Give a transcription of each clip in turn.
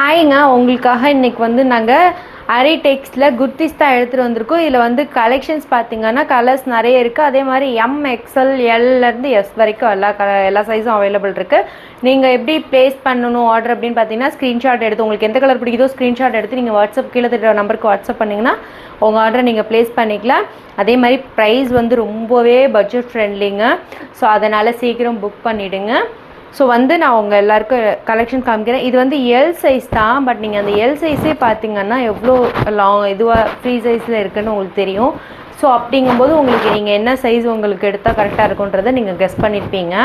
ஹாய்ங்க, உங்களுக்காக இன்றைக்கி வந்து நாங்கள் அரி டெக்ஸ்டில் குர்த்திஸ் தான் எடுத்துகிட்டு வந்திருக்கோம். இதில் வந்து கலெக்ஷன்ஸ் பார்த்திங்கன்னா கலர்ஸ் நிறைய இருக்குது. அதே மாதிரி எக்ஸ்எல் எல்லேருந்து எஸ் வரைக்கும் எல்லா சைஸும் அவைலபிள் இருக்குது. நீங்கள் எப்படி ப்ளேஸ் பண்ணணும் ஆர்டர் அப்படின்னு பார்த்தீங்கன்னா ஸ்க்ரீன்ஷாட் எடுத்து உங்களுக்கு எந்த கலர் பிடிக்குதோ ஸ்க்ரீன்ஷாட் எடுத்து நீங்கள் வாட்ஸ்அப் கீழே தெரியுற நம்பருக்கு வாட்ஸ்அப் பண்ணிங்கன்னா உங்கள் ஆர்டரை நீங்கள் ப்ளேஸ் பண்ணிக்கலாம். அதே மாதிரி ப்ரைஸ் வந்து ரொம்பவே பட்ஜெட் ஃப்ரெண்ட்லிங்க. ஸோ அதனால் சீக்கிரம் புக் பண்ணிவிடுங்க. ஸோ வந்து நான் உங்கள் எல்லாருக்கும் கலெக்ஷன் காமிக்கிறேன். இது வந்து எல் சைஸ் தான். பட் நீங்கள் அந்த எல் சைஸே பார்த்தீங்கன்னா எவ்வளோ இதுவாக ஃப்ரீ சைஸில் இருக்குதுன்னு உங்களுக்கு தெரியும். ஸோ அப்படிங்கும்போது உங்களுக்கு நீங்கள் என்ன சைஸ் உங்களுக்கு எடுத்தால் கரெக்டாக இருக்குன்றதை நீங்கள் கெஸ் பண்ணியிருப்பீங்க.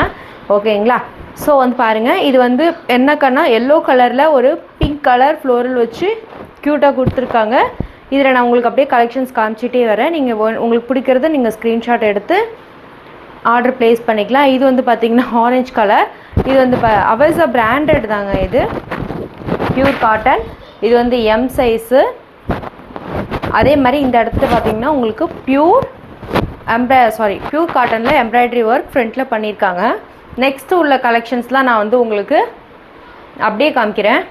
ஓகேங்களா? ஸோ வந்து பாருங்கள், இது வந்து என்னக்கன்னா எல்லோ கலரில் ஒரு பிங்க் கலர் ஃப்ளோரல் வச்சு க்யூட்டாக கொடுத்துருக்காங்க. இதில் நான் உங்களுக்கு அப்படியே கலெக்ஷன்ஸ் காமிச்சிட்டே வரேன். நீங்கள் உங்களுக்கு பிடிக்கிறத நீங்கள் ஸ்க்ரீன்ஷாட் எடுத்து ஆர்டர் ப்ளேஸ் பண்ணிக்கலாம். இது வந்து பார்த்திங்கன்னா ஆரஞ்சு கலர். இது வந்து அவர்ஸா பிராண்டட் தாங்க. இது பியூர் காட்டன். இது வந்து எம் சைஸு. அதே மாதிரி இந்த இடத்துல பார்த்திங்கன்னா உங்களுக்கு பியூர் காட்டனில் எம்ப்ராய்டரி ஒர்க் ஃப்ரண்ட்டில் பண்ணியிருக்காங்க. நெக்ஸ்ட்டு உள்ள கலெக்ஷன்ஸ்லாம் நான் வந்து உங்களுக்கு அப்படியே காமிக்கிறேன்.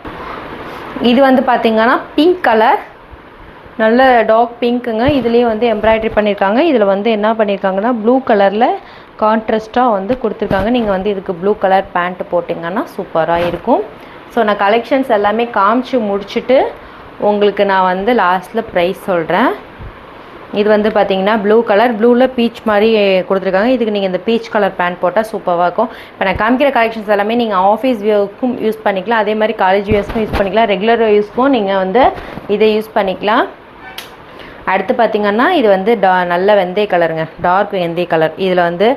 இது வந்து பார்த்திங்கன்னா பிங்க் கலர், நல்ல டார்க் பிங்க்குங்க. இதுலேயே வந்து எம்ப்ராய்டரி பண்ணியிருக்காங்க. இதில் வந்து என்ன பண்ணியிருக்காங்கன்னா ப்ளூ கலரில் கான்ட்ராஸ்ட்டாக வந்து கொடுத்துருக்காங்க. நீங்கள் வந்து இதுக்கு ப்ளூ கலர் பேண்ட்டு போட்டிங்கன்னா சூப்பராக இருக்கும். ஸோ நான் கலெக்ஷன்ஸ் எல்லாமே காமிச்சு முடிச்சுட்டு உங்களுக்கு நான் வந்து லாஸ்ட்டில் ப்ரைஸ் சொல்கிறேன். இது வந்து பார்த்திங்கன்னா ப்ளூ கலர், ப்ளூவில் பீச் மாதிரி கொடுத்துருக்காங்க. இதுக்கு நீங்கள் இந்த பீச் கலர் பேண்ட் போட்டால் சூப்பராக இருக்கும். இப்போ நான் காமிக்கிற கலெக்ஷன்ஸ் எல்லாமே நீங்கள் ஆஃபீஸ் வியர்க்கும் யூஸ் பண்ணிக்கலாம். அதே மாதிரி காலேஜ் வியர்ஸ்க்கும் யூஸ் பண்ணிக்கலாம். ரெகுலர் யூஸ்க்கும் நீங்கள் வந்து இதை யூஸ் பண்ணிக்கலாம். அடுத்து பார்த்திங்கன்னா இது வந்து நல்ல வெந்தய கலருங்க, டார்க் வெந்தய கலர். இதில் வந்து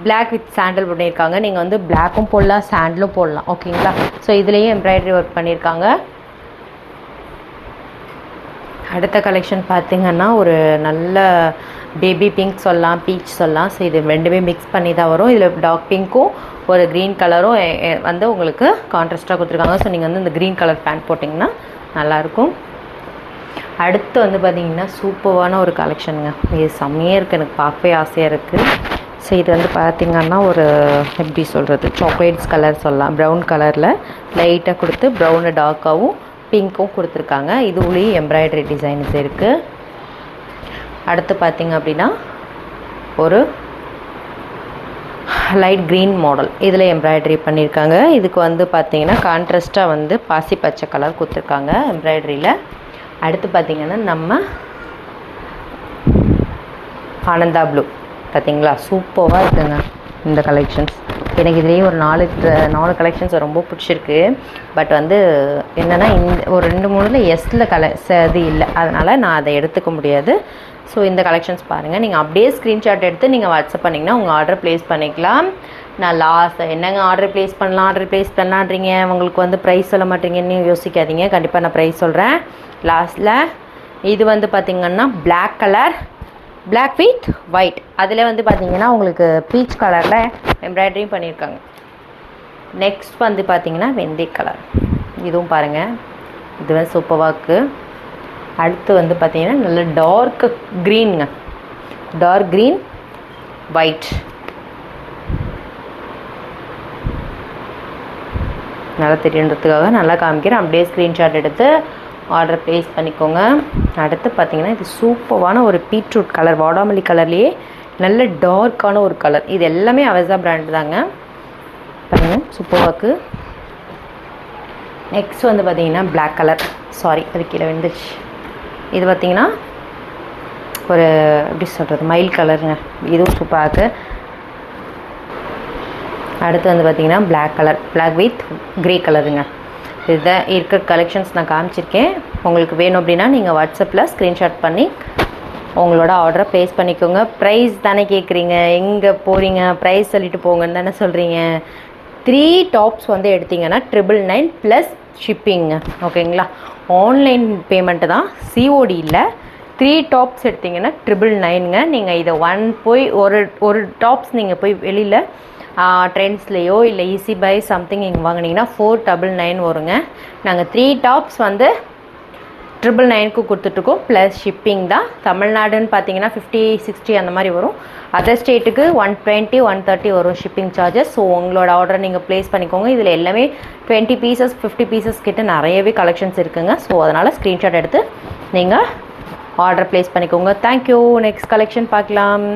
பிளாக் வித் சாண்டல் பண்ணியிருக்காங்க. நீங்கள் வந்து பிளாக்கும் போடலாம், சாண்டலும் போடலாம். ஓகேங்களா? ஸோ இதுலேயும் எம்ப்ராய்டரி ஒர்க் பண்ணியிருக்காங்க. அடுத்த கலெக்ஷன் பார்த்திங்கன்னா ஒரு நல்ல பேபி பிங்க் சொல்லலாம், பீச் சொல்லலாம். ஸோ இது ரெண்டுமே மிக்ஸ் பண்ணி தான் வரும். இதில் டார்க் பிங்க்கும் ஒரு க்ரீன் கலரும் வந்து உங்களுக்கு கான்ட்ராஸ்ட்டாக கொடுத்துருக்காங்க. ஸோ நீங்கள் வந்து இந்த க்ரீன் கலர் பேண்ட் போட்டிங்கன்னா நல்லாயிருக்கும். அடுத்து வந்து பார்த்திங்கன்னா சூப்பரான ஒரு கலெக்ஷனுங்க. இது செம்மையாக இருக்குது, எனக்கு பார்க்கவே ஆசையாக இருக்குது. ஸோ இது வந்து பார்த்திங்கன்னா ஒரு எப்படி சொல்கிறது, சாக்லேட்ஸ் கலர் சொல்லலாம். ப்ரௌன் கலரில் லைட்டாக கொடுத்து ப்ரௌனு டார்க்காகவும் பிங்க்கும் கொடுத்துருக்காங்க. இது உள்ளே எம்ப்ராய்டரி டிசைன்ஸ் இருக்குது. அடுத்து பார்த்திங்க அப்படின்னா ஒரு லைட் க்ரீன் மாடல், இதில் எம்ப்ராய்டரி பண்ணியிருக்காங்க. இதுக்கு வந்து பார்த்திங்கன்னா கான்ட்ராஸ்ட்டாக வந்து பாசி பச்சை கலர் கொடுத்துருக்காங்க எம்ப்ராய்டரியில். அடுத்து பார்த்திங்கன்னா நம்ம ஆனந்தா ப்ளூ பார்த்திங்களா, சூப்பராக இருக்குங்க இந்த கலெக்ஷன்ஸ். எனக்கு இதுலேயே ஒரு நாலு கலெக்ஷன்ஸ் ரொம்ப பிடிச்சிருக்கு. பட் வந்து என்னென்னா ஒரு 2-3 எஸ்ஸில் இது இல்லை, அதனால் நான் அதை எடுத்துக்க முடியாது. ஸோ இந்த கலெக்ஷன்ஸ் பாருங்கள். நீங்கள் அப்படியே ஸ்க்ரீன்ஷாட் எடுத்து நீங்கள் வாட்ஸ்அப் பண்ணிங்கன்னா உங்கள் ஆர்டர் ப்ளேஸ் பண்ணிக்கலாம். நான் என்னங்க ஆர்டர் ப்ளேஸ் பண்ணலான்றீங்க, உங்களுக்கு வந்து ப்ரைஸ் சொல்ல மாட்டீங்கன்னு யோசிக்காதீங்க. கண்டிப்பாக நான் ப்ரைஸ் சொல்கிறேன் லாஸ்ட்டில். இது வந்து பார்த்திங்கன்னா black colour, black with white. அதில் வந்து பார்த்திங்கன்னா உங்களுக்கு பீச் கலரில் எம்ப்ராய்டரியும் பண்ணியிருக்காங்க. நெக்ஸ்ட் வந்து பார்த்திங்கன்னா வெந்தய கலர். இதுவும் பாருங்கள், இது வந்து சூப்பராக இருக்குது. அடுத்து வந்து பார்த்திங்கன்னா நல்ல டார்க் க்ரீனுங்க, டார்க் க்ரீன் ஒயிட். நல்லா தெரியுன்றதுக்காக நல்லா காமிக்கிறேன். அப்படியே ஸ்க்ரீன்ஷாட் எடுத்து ஆர்டர் ப்ளேஸ் பண்ணிக்கோங்க. அடுத்து பார்த்திங்கன்னா இது சூப்பரான ஒரு பீட்ரூட் கலர், வாடாமல்லி கலர்லேயே நல்ல டார்க்கான ஒரு கலர். இது எல்லாமே அவர்ஸா பிராண்ட் தாங்க. பாருங்கள், சூப்பராக இருக்குது. நெக்ஸ்ட் வந்து பார்த்திங்கன்னா பிளாக் கலர், அது கீழே வந்துச்சு. இது பார்த்திங்கன்னா ஒரு எப்படி சொல்கிறது, மயில் கலருங்க. இதுவும் சூப்பராக இருக்குது. அடுத்து வந்து பார்த்திங்கன்னா black colour, black with grey கலருங்க. இதுதான் இருக்கிற கலெக்ஷன்ஸ் நான் காமிச்சிருக்கேன். உங்களுக்கு வேணும் அப்படின்னா நீங்கள் வாட்ஸ்அப்பில் ஸ்க்ரீன்ஷாட் பண்ணி உங்களோட ஆர்டரை ப்ளேஸ் பண்ணிக்கோங்க. ப்ரைஸ் தானே கேட்குறீங்க, எங்கே போகிறீங்க, ப்ரைஸ் சொல்லிட்டு போங்கன்னு தானே சொல்கிறீங்க. 3 டாப்ஸ் வந்து எடுத்திங்கன்னா 999 ப்ளஸ் ஷிப்பிங்க. ஓகேங்களா? ஆன்லைன் பேமெண்ட்டு தான், சிஓடி இல்லை. 3 டாப்ஸ் எடுத்திங்கன்னா 999ங்க. நீங்கள் இதை போய் ஒரு டாப்ஸ் நீங்கள் போய் வெளியில் ட்ரெண்ட்ஸ்லேயோ இல்லை ஈஸி பை சம்திங் இங்கே வாங்கினீங்கன்னா 499 வருங்க. நாங்கள் 3 டாப்ஸ் வந்து 999க்கு கொடுத்துட்ருக்கோம். ப்ளஸ் ஷிப்பிங் தான். தமிழ்நாடுன்னு பார்த்தீங்கன்னா 50-60 அந்த மாதிரி வரும். அதர் ஸ்டேட்டுக்கு 120-130 வரும் ஷிப்பிங் சார்ஜஸ். ஸோ உங்களோட ஆர்டரை நீங்கள் ப்ளேஸ் பண்ணிக்கோங்க. இதில் எல்லாமே 20 பீசஸ் 50 பீசஸ் கிட்ட நிறையவே கலெக்ஷன்ஸ் இருக்குங்க. ஸோ அதனால் ஸ்க்ரீன்ஷாட் எடுத்து நீங்கள் ஆர்டர் ப்ளேஸ் பண்ணிக்கோங்க. தேங்க்யூ. நெக்ஸ்ட் கலெக்ஷன் பார்க்கலாம்.